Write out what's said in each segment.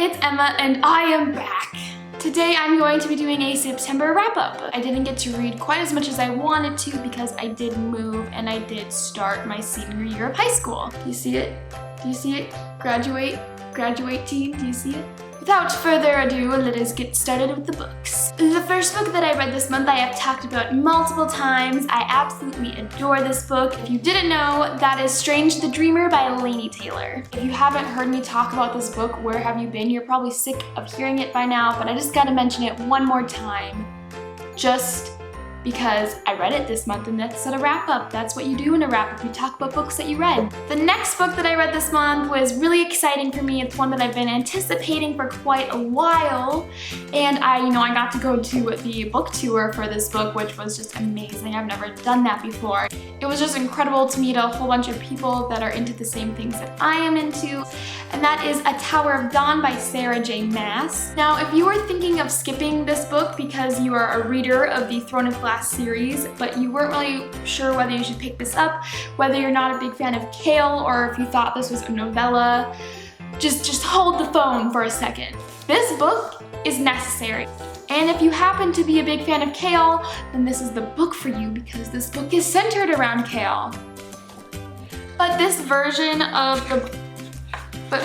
it's Emma and I am back. Today I'm going to be doing a September wrap-up. I didn't get to read quite as much as I wanted to because I did move and I did start my senior year of high school. Do you see it? Do you see it? Graduate team, do you see it? Without further ado, let us get started with the books. The first book that I read this month I have talked about multiple times. I absolutely adore this book. If you didn't know, that is Strange the Dreamer by Laini Taylor. If you haven't heard me talk about this book, where have you been? You're probably sick of hearing it by now, but I just gotta mention it one more time. Just because I read it this month and that's a wrap-up. That's what you do in a wrap-up. You talk about books that you read. The next book that I read this month was really exciting for me. It's one that I've been anticipating for quite a while. And I got to go to the book tour for this book, which was just amazing. I've never done that before. It was just incredible to meet a whole bunch of people that are into the same things that I am into. And that is A Tower of Dawn by Sarah J. Maas. Now, if you were thinking of skipping this book because you are a reader of the Throne of Glass series, but you weren't really sure whether you should pick this up, whether you're not a big fan of Kale or if you thought this was a novella, just hold the phone for a second. This book is necessary. And if you happen to be a big fan of Kale, then this is the book for you because this book is centered around Kale. But this version of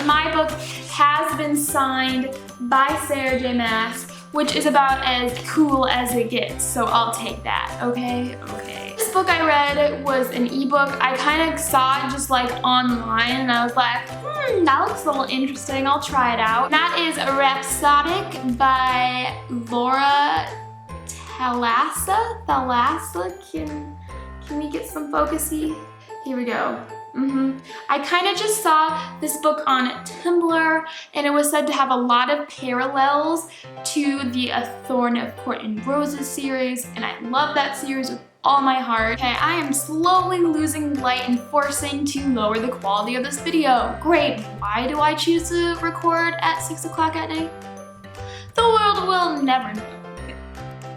my book has been signed by Sarah J. Maas, which is about as cool as it gets, so I'll take that, okay? Okay. This book I read was an ebook. I kind of saw it just like online and I was like, that looks a little interesting, I'll try it out. That is Rhapsodic by Laura Thalassa? Can we get some focusy? Here we go. I kind of just saw this book on Tumblr and it was said to have a lot of parallels to the A Thorn of Court and Roses series, and I love that series with all my heart. Okay, I am slowly losing light and forcing to lower the quality of this video. Great, why do I choose to record at 6 o'clock at night? The world will never know.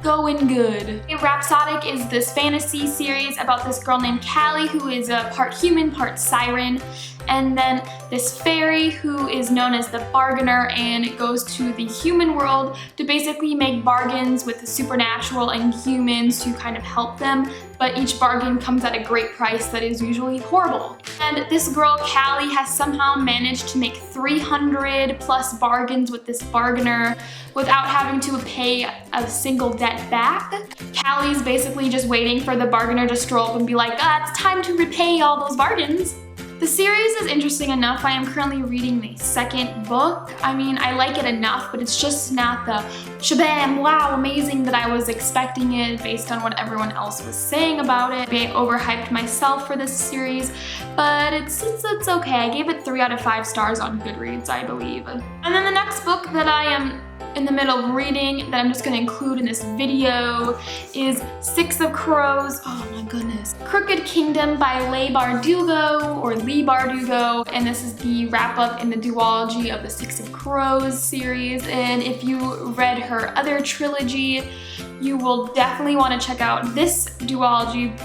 Going good. Rhapsodic is this fantasy series about this girl named Callie who is a part human, part siren, and then this fairy who is known as the bargainer and goes to the human world to basically make bargains with the supernatural and humans to kind of help them, but each bargain comes at a great price that is usually horrible. And this girl, Callie, has somehow managed to make 300 plus bargains with this bargainer without having to pay a single debt back. Callie's basically just waiting for the bargainer to stroll up and be like, it's time to repay all those bargains. The series is interesting enough. I am currently reading the second book. I mean, I like it enough, but it's just not the shabam, wow, amazing that I was expecting it based on what everyone else was saying about it. I overhyped myself for this series, but it's okay. I gave it 3 out of 5 stars on Goodreads, I believe. And then the next book that I am in the middle of reading that I'm just going to include in this video is Six of Crows. Oh my goodness. Crooked Kingdom by Leigh Bardugo, and this is the wrap-up in the duology of the Six of Crows series, and if you read her other trilogy, you will definitely want to check out this duology.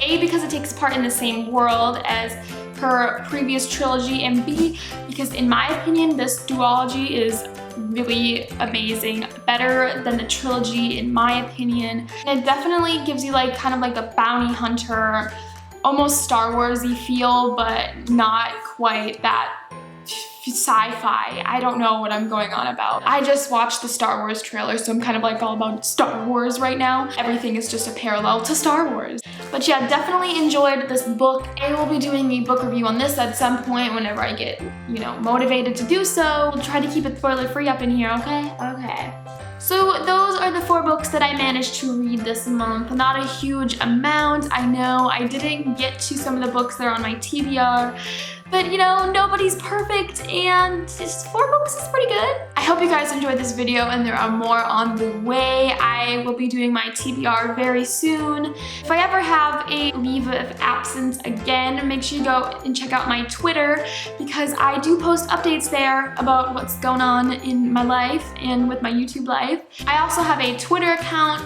A, because it takes part in the same world as her previous trilogy, and B, because in my opinion, this duology is really amazing, better than the trilogy in my opinion. And it definitely gives you like kind of like a bounty hunter, almost Star Wars-y feel, but not quite that sci-fi. I don't know what I'm going on about. I just watched the Star Wars trailer, so I'm kind of like all about Star Wars right now. Everything is just a parallel to Star Wars. But yeah, definitely enjoyed this book. I will be doing a book review on this at some point whenever I get, motivated to do so. I'll try to keep it spoiler-free up in here, okay? Okay. So those are the 4 books that I managed to read this month. Not a huge amount, I know. I didn't get to some of the books that are on my TBR, but nobody's perfect and just 4 books is pretty good. I hope you guys enjoyed this video and there are more on the way. I will be doing my TBR very soon. If I ever have a leave of absence again, make sure you go and check out my Twitter because I do post updates there about what's going on in my life and with my YouTube life. I also have a Twitter account.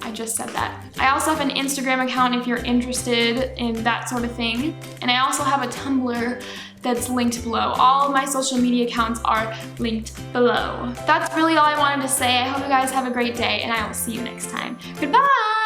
I just said that. I also have an Instagram account if you're interested in that sort of thing. And I also have a Tumblr that's linked below. All of my social media accounts are linked below. That's really all I wanted to say. I hope you guys have a great day, and I will see you next time. Goodbye!